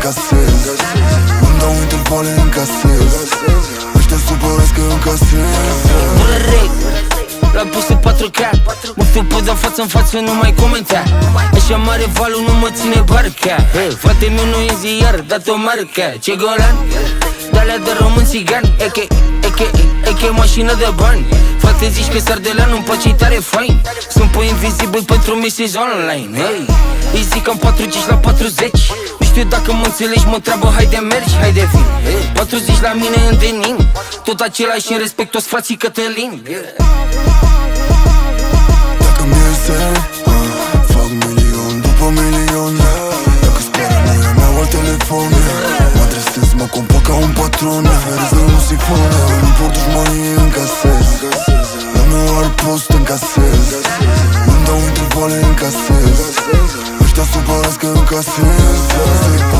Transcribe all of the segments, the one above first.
încasez. Îmi dau intervale, încasez. Ăștia supărați că încasez. L-am pus în 4K, mă fiu pe de-a față în față, nu mai comenta. Așa mare valul nu mă ține barca. Frate meu nu e ziar, dat o marca. Ce golan? De-alea de român țigan, eke mașină de bani. Frate zici că Sardelean nu-mi place, tare fain. Sunt pe invizibil pentru mesaj online. Hey, îi zic am 40 la 40. Nu știu dacă mă înțelegi, mă întreabă, haide mergi, haide vin. 40 la mine în denim, tot același în respect, toți frații Cătălin. Dacă mi-e fac milion după milion. Dacă spera nu e mai alt telefon. Mă adresez, mă comporc ca un patron. Ferez de un sifon, nu pot dușmanii, încasez. La meu ar post, încasez. Îmi dau intervale, încasez. Ăștia supărați că încasez.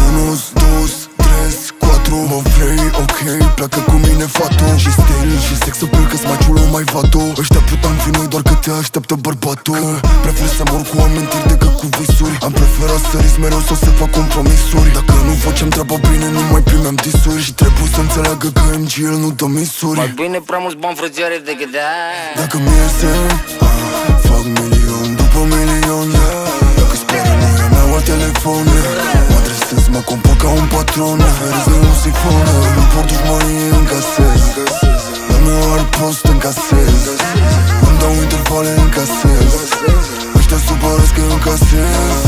1, 2, 3, 4. Mă vrei, ok, pleacă cu mine fatul. Și stil și sex apel că-s mai ciulă, mai vato. Ăștia putam fi noi, doar că te așteaptă bărbatul. Prefer să mor cu amintiri decât cu visuri. Am preferat să risc mereu sau să fac compromisuri. Dacă nu facem treaba bine, nu mai primeam disuri. Și trebuie să înțeleagă că MGL nu dă misuri. Mai bine prea mulți bani frățioare decât de aia. Dacă mi-e fac milion după milion. Dacă speră nu e mai alt telefon. Mă adresez, mă comporc ca un patron. Ferez de un sifon, nu pot dușmanii, încasez. La meu ar post, încasez. Îmi dau intervale, încasez. Ăștia supărați că încasez.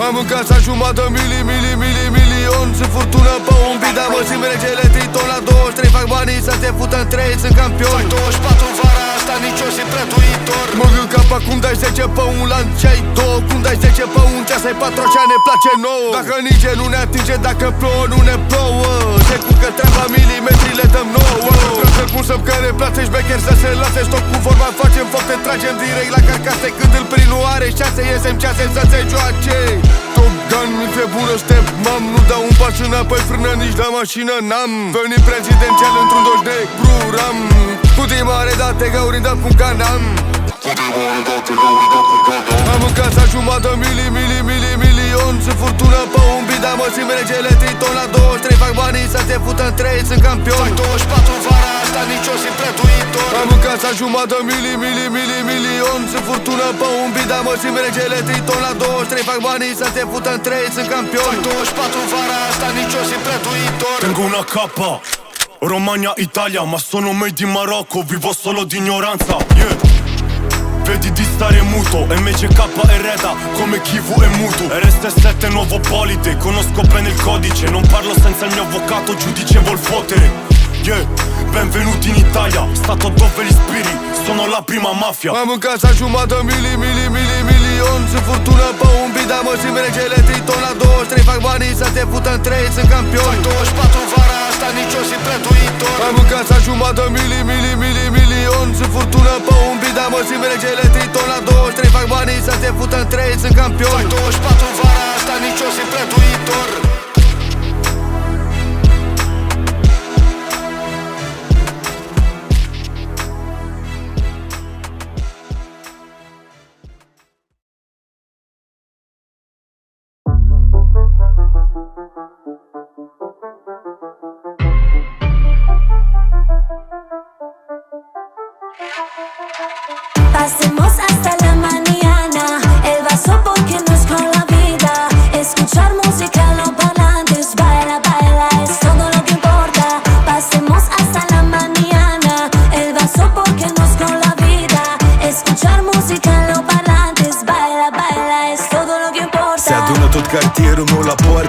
Am în casa jumătate milion. Sunt furtună pe un bida, mă simt regele Triton. La 23 fac banii să te fută în 3, sunt campion. Fac 24 vara asta, nici eu sunt plătuitor. Mă gând cap acum dai 10 pe un lan ce ai 2. Cum dai 10 pe un ceas, ai 4 așa ne place nouă. Dacă nici nu ne atinge, dacă plouă, nu ne plouă. Se cucă treaba, milimetri le dăm nouă. Vreau să să-mi care place șmecher să se lase. Stop cu vorba, facem foc, te tragem direct la carcase. Când îl prin nu are șase, iesem cease să se joace. Top Gun, mi bună step, mam. Nu dau un pas înapoi, frână nici la mașină n-am. Venit prezidențial într-un doș de gruram. Cutii mare date, gauri dat cu canam. Am în casa jumătate milion. Sunt furtună pe un bida, mă simt regele Triton. La 23 fac banii să te fută în 3, sunt campion. Fac 24 vara asta, nici eu sunt plătuitor. Am în casa jumătate milion. Sunt furtună pe un bida, mă simt regele Triton. La 23 fac banii să te fută în 3, sunt campion. Fac 24 vara asta, nici eu sunt plătuitor. Tengo una capa, Romania, Italia, ma sono made in Marocco, vivo solo di ignoranza, yeah. Vedi di stare muto, MCK e Reda, come Kivu e Mutu. RS7 nuovo polite, conosco bene il codice. Non parlo senza il mio avvocato, giudice vol fottere. Yeah, benvenuti in Italia, stato dove li spiri, sono la prima mafia. Am în casa jumătate milion. Sunt furtună pe un bida, mă simt regele Triton. La 23 fac banii să te fută în 3, sunt campion. Fac 24 vara asta, nici eu sunt plătuitor. Am în casa jumătate milion. Sunt furtună pe un bida, mă simt regele Triton. La 23 fac banii să te fută în 3, sunt campion. Fac 24 vara asta, nici eu sunt plătuitor. Pasemos hasta la mañana, el vaso porque no es con la vida. Escuchar música no para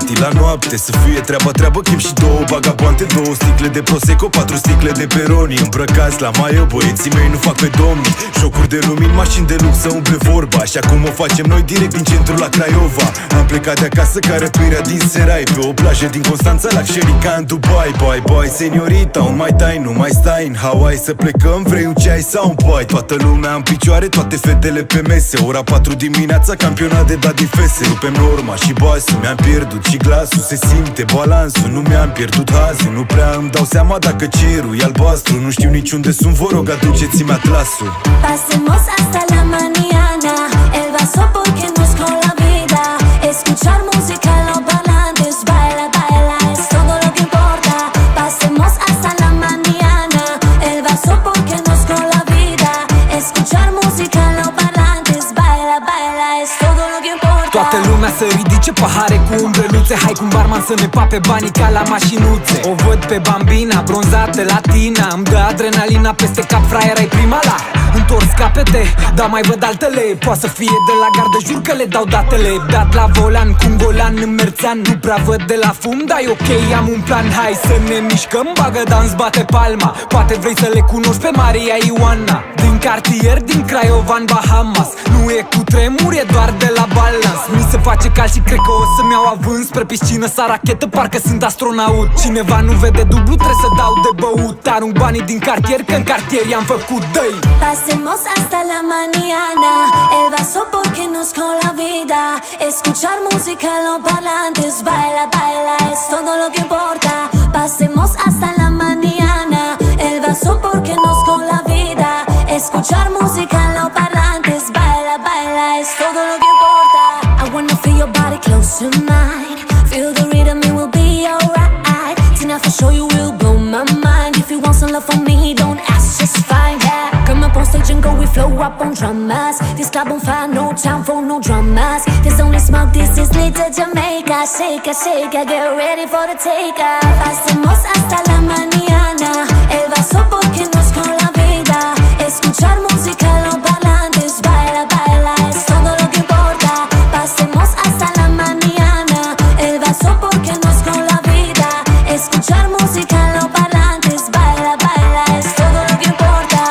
party la noapte. Să fie treaba, chip și două bagabante, 2 sticle de Prosecco, 4 sticle de Peroni. Îmbrăcați la maio, băieții mei nu fac pe domni. Jocuri de lumini, mașini de lux să umple vorba. Și acum o facem noi direct din centru la Craiova. Am plecat de acasă ca răpirea din Serai, pe o plajă din Constanța, luxury ca în Dubai. Bye, bye, seniorita, un mai tai, nu mai stai în Hawaii. Să plecăm, vrei un ceai sau un pai? Toată lumea în picioare, toate fetele pe mese. Ora 4 dimineața, campionat de dat din fese. Rupem norma și basul, mi-am pierdut și glasul. Se simte balansul, nu mi-am pierdut hazul. Nu prea îmi dau seama dacă cerul e albastru. Nu știu niciunde sunt, vă rog, aduceți-mi atlasul. Pasemos hasta la mañana, el vaso porque nos con la vida. Escuchar música en los parlantes, baila, baila, es todo lo que importa. Pasemos hasta la mañana, el vaso porque nos con la vida. Escuchar música en los parlantes, baila, baila, es todo lo que importa. Toată lumea să ridice pahare cu umbreluțe. Hai cu un barman să ne pape banii ca la mașinuțe. O văd pe Bambina, bronzată latina. Îmi dă adrenalina peste cap, fraiera-i prima la întors capete, dar mai văd altele. Poate să fie de la gardă, jur că le dau datele. Dat la volan, cu un golan în Merțean. Nu prea văd de la fum, dar e ok, am un plan. Hai să ne mișcăm, bagă dans, bate palma. Poate vrei să le cunoști pe Maria Ioana. Din cartier, din Craiova, în Bahamas. Nu e cu tremur, e doar de la balans. Mi se face cald și cred că o să-mi iau avânt. Spre piscină sa rachetă, parcă sunt astronaut. Cineva nu vede dublu, trebuie să dau de băut. Arunc banii din cartier, că în cartier i-am făcut dăi. Pasemos hasta la mañana, el vaso porque nos con la vida. Escuchar música en los parlantes, baila, baila, es todo lo que importa. Pasemos hasta la mañana, el vaso porque nos con la vida. Escuchar música en los parlantes, baila, baila, es todo lo que importa. I wanna feel your body close to mine, feel the rhythm, it will be alright. Tonight for sure you will blow my mind. If you want some love from me, don't ask, just find out. Come up on stage and go, we flow up on drummers. This club on fire, no time for no dramas. There's only smoke, this is little Jamaica. Shake it, get ready for the takeoff. Pasemos hasta la mañana, el vaso porque nos con la vida. Escuchar música en los parlantes, baila, baila, es todo lo que importa. Pasemos hasta la mañana, el vaso porque nos con la vida. Escuchar música en los parlantes, baila, baila, es todo lo que importa.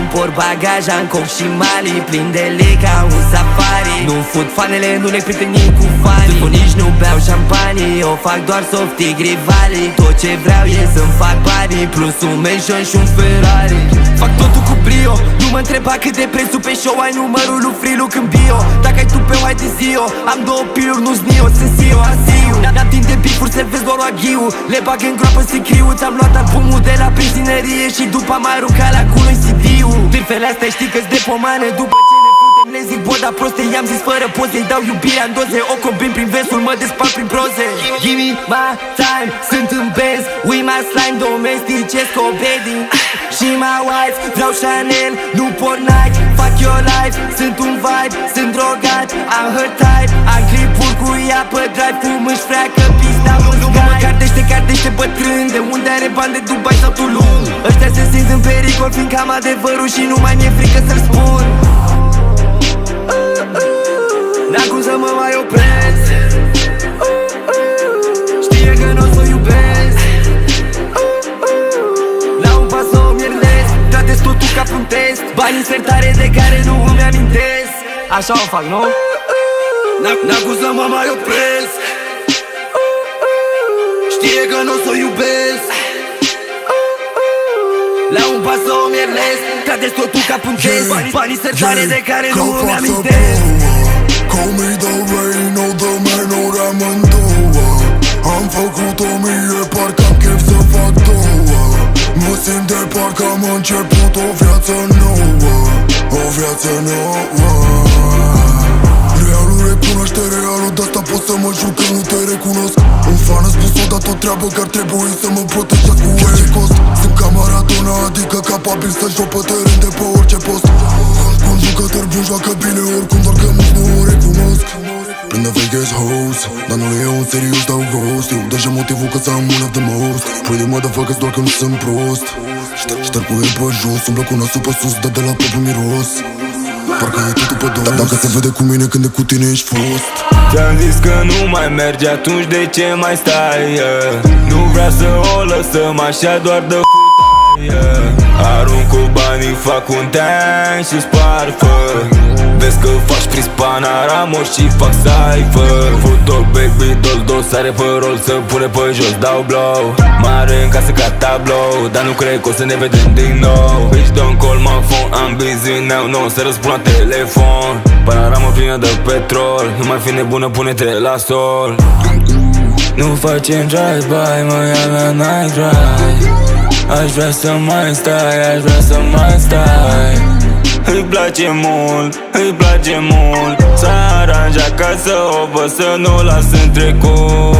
Import bagaj, Ancoc și Mali, plin de lei ca un safari. Nu fut fanele, nu le prind nici cu fanii. Tu nici nu beau șampanii, o fac doar softic rivalii. Tot ce vreau e să-mi fac banii, plus un mention și un Ferrari. Fac totul cu brio, nu mă întreba cât de prețul pe show. Ai numărul lui Frilu când bio. Dacă ai tu pe white de zio, am 2 piluri, nu-s Nio, sunt Sio, Asiu. N-am timp de bifuri, servesc doar o aghiu. Le bag în groapă, sicriu. Ți-am luat albumul de la benzinărie și după am mai aruncat la culo-i CD-ul. Bifele astea știi că-s de pomană. După ce ne putem le zic boda proste. I-am zis fără poze, îi dau iubirea în doze. O combin prin versul, mă desparc prin proze. Give me my time, sunt în Benz. We my slime, domesticesc o bedding. Și my wife, vreau Chanel, nu Fortnite. Fuck your life, sunt un vibe, sunt drogat. Am her type, am clipuri cu ea pe drive. Cum își freacă pista în sky. Cardește bătrân, de unde are bani de Dubai sau Tulum. Ăștia se simt în pericol, fiindcă am adevărul și nu mai mi-e frică să-l spun. N-am cum să mă mai opresc. Știe că n-o s-o iubesc. La un pas o mierlesc, tratez totul ca un test. Banii sertare de care nu îmi amintesc. Așa o fac, nu? N-am cum să mă mai opresc. Știe că n-o s-o iubesc. La un pas o mierlesc, tratez totul ca un test. Banii sertare de care nu îmi amintesc. Call me the rain, oh the man, oh amândouă. Am făcut 1000, parcă am chef să fac 2. Mă simt de parcă am început o viață nouă. O viață nouă. Realul close. Dar nu le iau în serios, dau ghost. Eu deja motivul că să am one of the most. Pretty motherfuckers doar că nu sunt prost. Șterg cu el pe jos, umblă cu nasul pe sus, dar de la propriu miros. Parcă e totul pe dos. Dar dacă se vede cu mine când e cu tine ești fost. Ți-am zis că nu mai mergi, atunci de ce mai stai? Nu vrea să o lăsăm așa doar de arunc cu banii, fac un tank și spar fă. Vezi că faci pris Panorama și fac cypher. Fut-o back, beat-ol, dosare pe rol, să pune pe jos, dau blow. Mare în casă ca tablou, dar nu cred că o să ne vedem din nou. Bitch, don't call my phone, I'm busy now. Nu o să răspund la telefon. Panorama plină de petrol, nu mai fi nebună, pune-te la sol. Nu facem drive-by, mă ia la night drive. Aș vrea să mai stai, aș vrea să mai stai. Îi place mult, îi place mult. S-a aranjat ca să o văd, să nu las în trecut.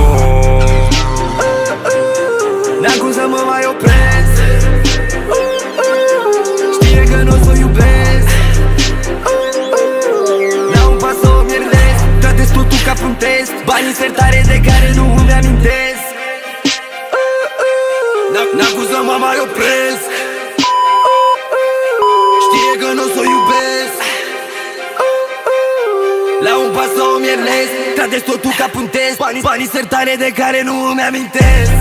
N-am cum să mă mai opresc. Știe că n-o s-o iubesc. La un pas o mierdesc. Tratez totul ca un test. Banii sertare de care nu îmi amintesc. N-am cum să mă mai opresc. Știe că n-o s-o iubesc. La un pas o mierdesc. Tratez totul ca un test. Banii sertare de care nu îmi amintesc.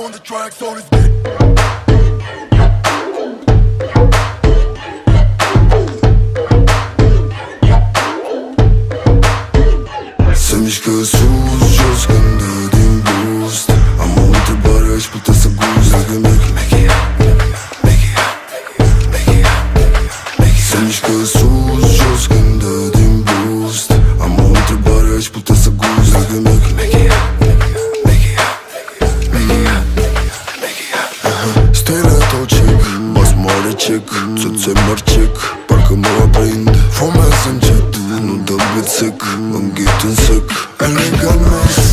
On the track, so this beat. Se mișcă sus, jos când dă din boost. Am o întrebare, aș putea să gust. Dacă se mișcă sus, jos când dă din boost. Am o întrebare, aș putea să gust. Dacă țuțe mărcec, parcă mă aprind. Fumez încet, nu dă bețec, înghit în sec. Elegant mers,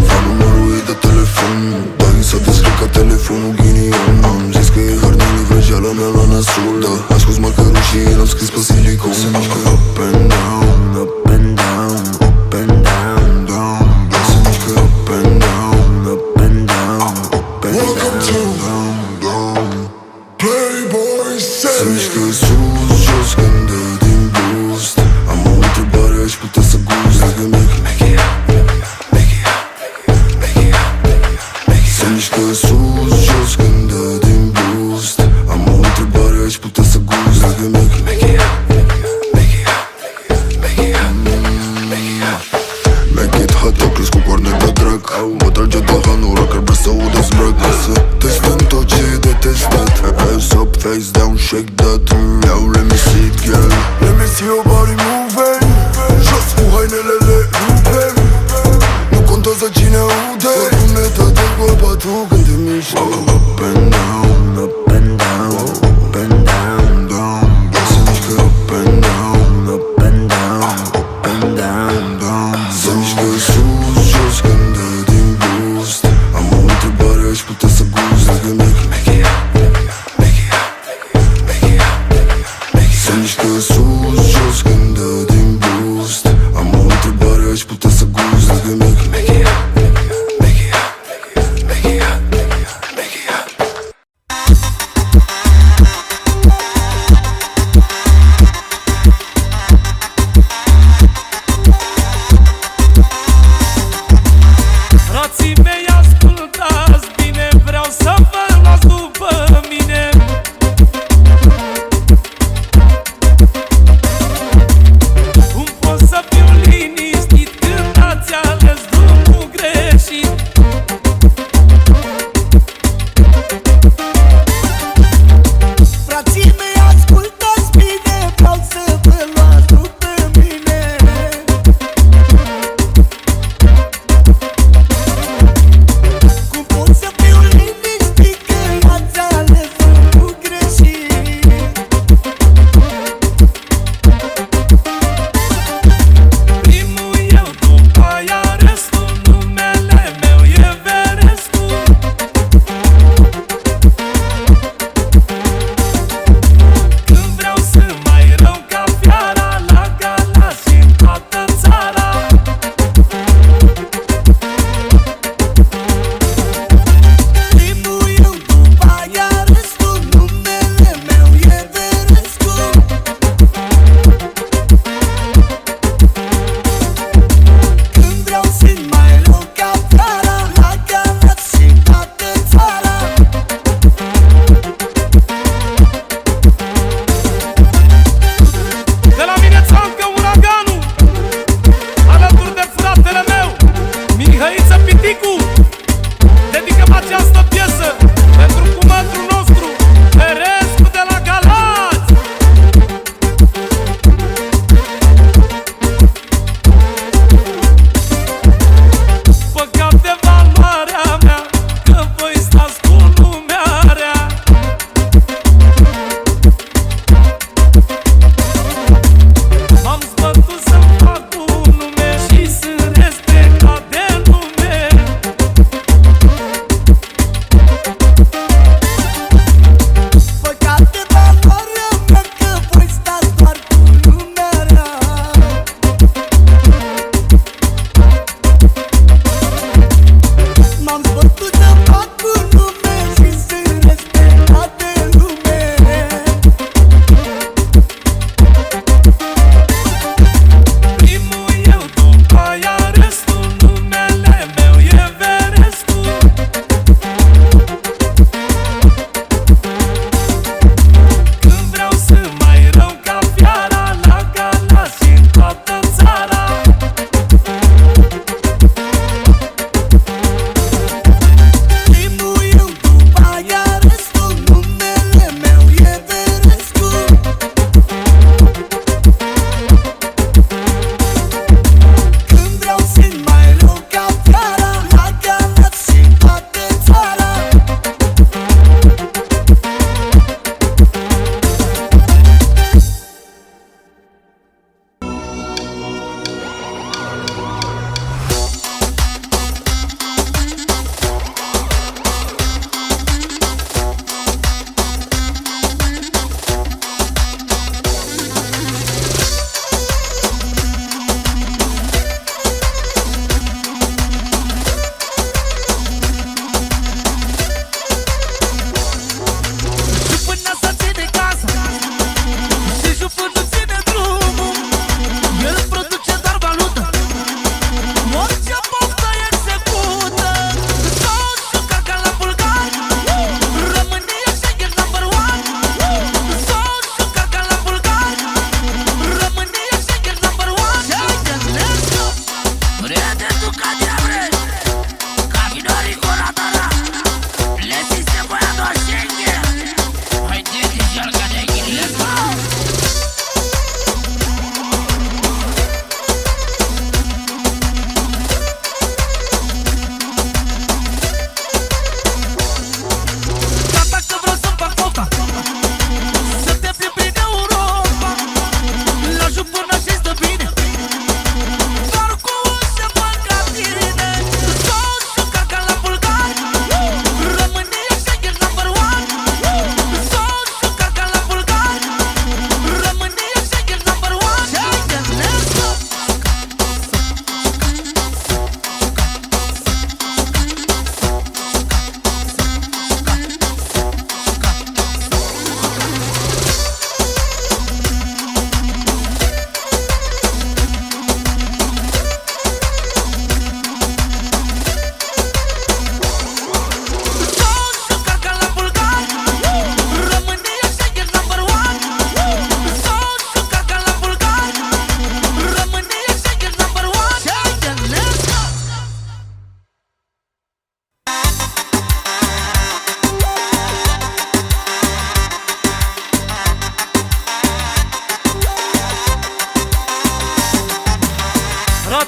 fa numărul ei de telefon. Dar i s-a descărcat telefonul ghinion. Am zis că e hărnii vrăjeala mea la nasul. Da, ascult markerul și l-am scris pe silicon. Se mișcă up and down, up and down, up and down, down. Se mișcă up and down, up and down, up and down, down. Playboy se mișcă sus, jos când dă din boost. Am o întrebare, aș putea să gust. Dacă se mișcă sus, jos când dă din boost. Am o întrebare, aș putea să gust. Dacă make it hot, au crescut coarne de drag. Mă trage de hanura, că vrea să audă zbrac. Să testăm tot ce e de testat. Ass up, face down, shake that. Now let me see it, girl. Let me see your body moving. Jos cu hainele le rupem. Nu contează cine aude. Pune toate bărbatul când te miști. Up and down, up and down, up and down, down. Se mișcă up and down, up and down, up and down, down. Se mișcă sus, jos când dă din boost. Am o întrebare, aș putea să gust. Dacă se mișcă sus, jos când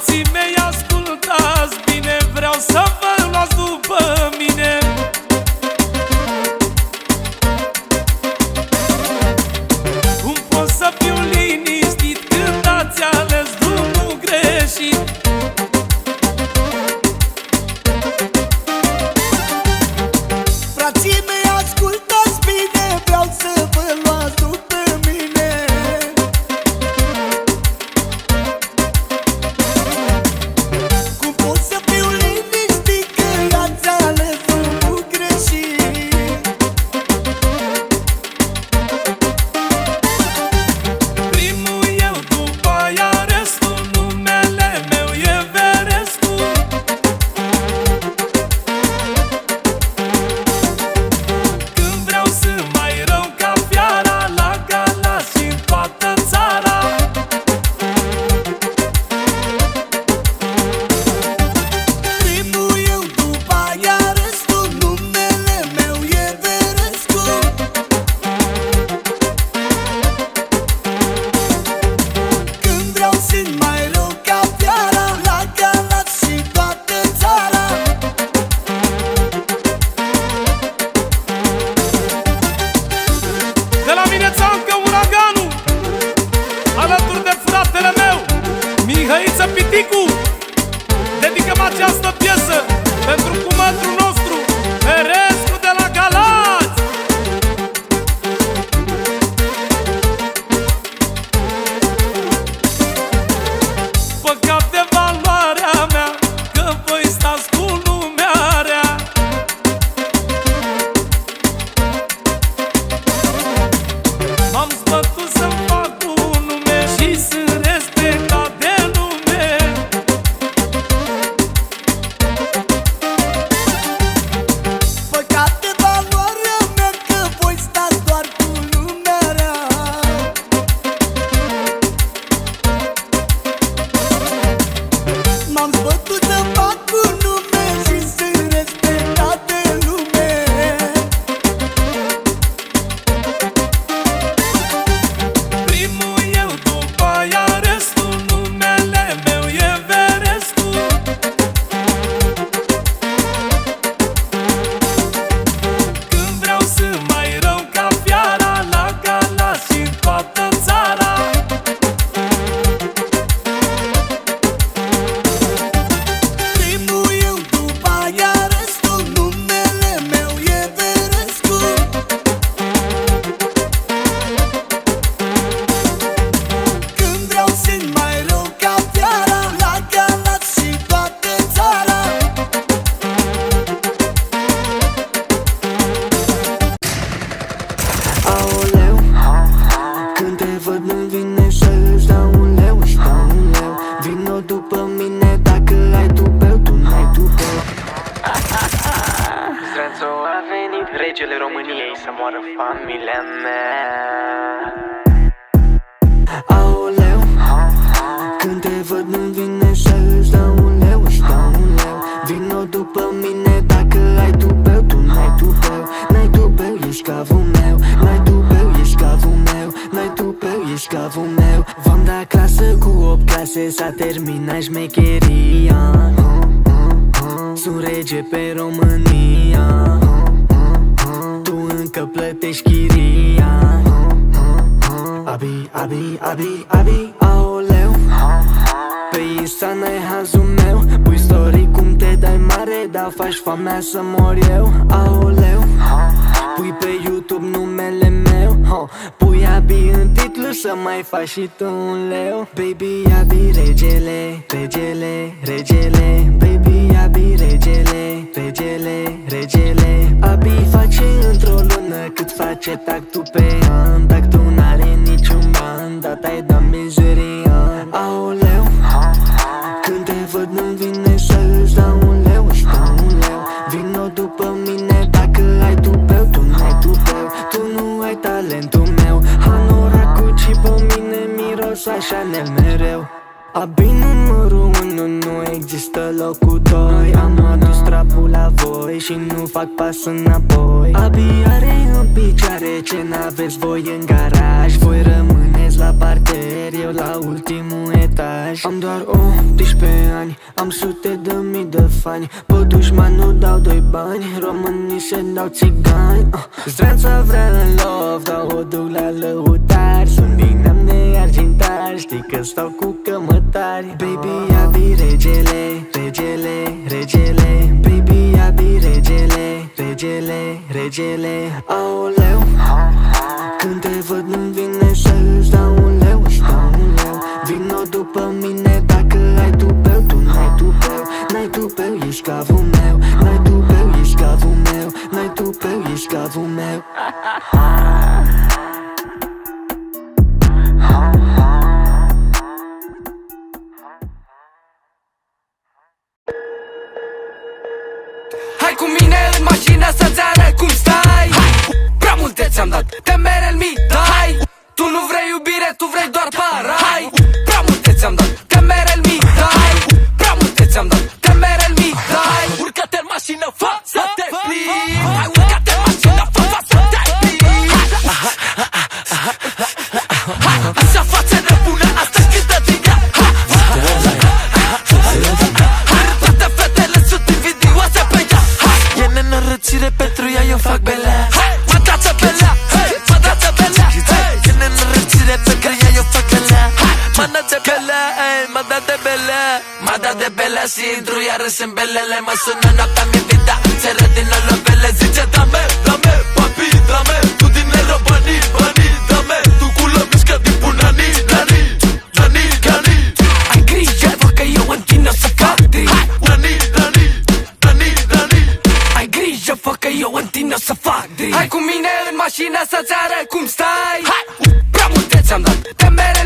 Frații mei, ascultați bine, vreau să vă luați după mine. Cum pot să fiu liniștit când ați ales drumul greșit? Frații mei, ascultați bine, vreau să vă luați după mine. Cum pot să fiu liniștit că ați ales drumul greșit? Primul eu, după aia restul, numele meu e Verescu. Când vreau să mai rău ca fiara, la Galați și în toată țara. Primul eu, după aia restul, numele meu e Verescu. Când vreau sunt mai rău ca fiara, la Galați și toată țara. De la mine țancă uraganul, alături de fratele meu Mihăiță Piticu. Dedicăm această piesă pentru cumătru nostru Verescu de la Galați. Păcat de valoarea mea, că voi stați cu lumea rea. M-am zbătut să-mi fac un nume și sunt respectat de lume. Păcat de valoarea mea, că voi stați doar cu lumea rea. M-am zbătut să fac un nume și sunt respectat de lume. Primul eu, după aia restul, numele meu e Verescu. Când vreau să mai rău ca fiara, la Galați și în toată țara. Primul eu, după aia restul, numele meu e Verescu. Când vreau sunt mai rău ca fiara, la Galați și toată țara. Aoleu, când te văd nu-mi vine să-ți dau un leu, își dau un leu. Vino după mine dacă ai tupeu, tu n-ai tupeu. Stranțo a venit, regele României, să moară familia mea. Aoleu, când te văd nu-mi vine să-ți dau un leu, își dau un leu. Vino după mine dacă ai tupeu, tu n-ai tupeu. N-ai tupeu, ești cavul meu. N-ai tupeu, ești cavul meu. N-ai tupeu, ești cavul meu. V-am dat clasă cu 8 clase, s-a terminat șmecheria. Sunt rege pe România, tu încă plătești chiria. Abi, abi, abi, abi, aoleu. Pe Insta n-ai hazul meu, pui story cum te dai mare, dar faci foamea să mor eu. Aoleu, pui pe YouTube numele meu, pui Abi în titlu să mai faci și tu un leu. Baby Abi regele, regele, regele. Baby Abi regele, regele, regele. Abi face într-o lună cât face tactul pe an. Dacă tu n-are niciun ban, dat ai dat mizerian. Aoleu, când te văd nu-mi vine să-ți dau un leu, își dau un leu. Vino după mine dacă ai tupeu, tu n-ai tupeu. Tu nu ai talentul meu, hanoracul și pe mine miros așa mereu. Abi numărul 1, nu există locul 2. Am adus trapul la voi și nu fac pas înapoi. Abi are în picioare ce n-aveți voi în garaj. Voi rămâneți la parter, eu eu la ultimul etaj. Am doar 18 ani, am sute de mii de fani. Pe dușman nu dau doi bani, românii se dau țigani. Zdreanța vrea în love, dar o duc la lăutari. Sunt din neam de argintari, știi că stau cu cămătari. Baby, abi regele, regele, regele. Baby, abi regele, regele, regele. Aoleu, când te văd nu-mi vine să îți dau un leu, îți dau un leu. Vino după mine dacă ai tupeu, tu n-ai tupeu, n-ai tupeu, ești cavul meu. N-ai tupeu, ești cavul meu, n-ai tupeu, ești cavul meu. Hai cu mine în mașină să-ți arăt cum stai. Prea multe ți-am dat, temere-mi dai. Tu nu vrei iubire, tu vrei doar parai. Prea multe ți-am dat, temere-mi dai. Prea multe ți-am dat, temere-mi dai. Urcă-te în mașină, fă să te plimbi. Hai, urcă-te în mașină, fă să te plimbi. Hai, așa face nebună, asta cântă din ea. Toate fetele sunt invidioase pe ea. E nenorăcire pentru ea, eu fac belea. Mă dață belea, mă dață belea. E nenorăcire pentru ea, eu fac belea. Mă dață belea, mă dat de belea. Mă dat de belea și intru iarăși în belele. Mă sună noaptea mi vida, se rădină lovele. Zice dame, dame, papi, dame. Tu dinero, banii, banii, dame. Tu culă mișcă din punani, nani, nani, nani. Ai grijă, vă că eu în tine o să fac dri. Nani, nani, nani, nani. Ai grijă, fă că eu în tine o să fac dri. Hai cu mine în mașină să-ți arăt cum stai. Prea multe ți-am dat, temere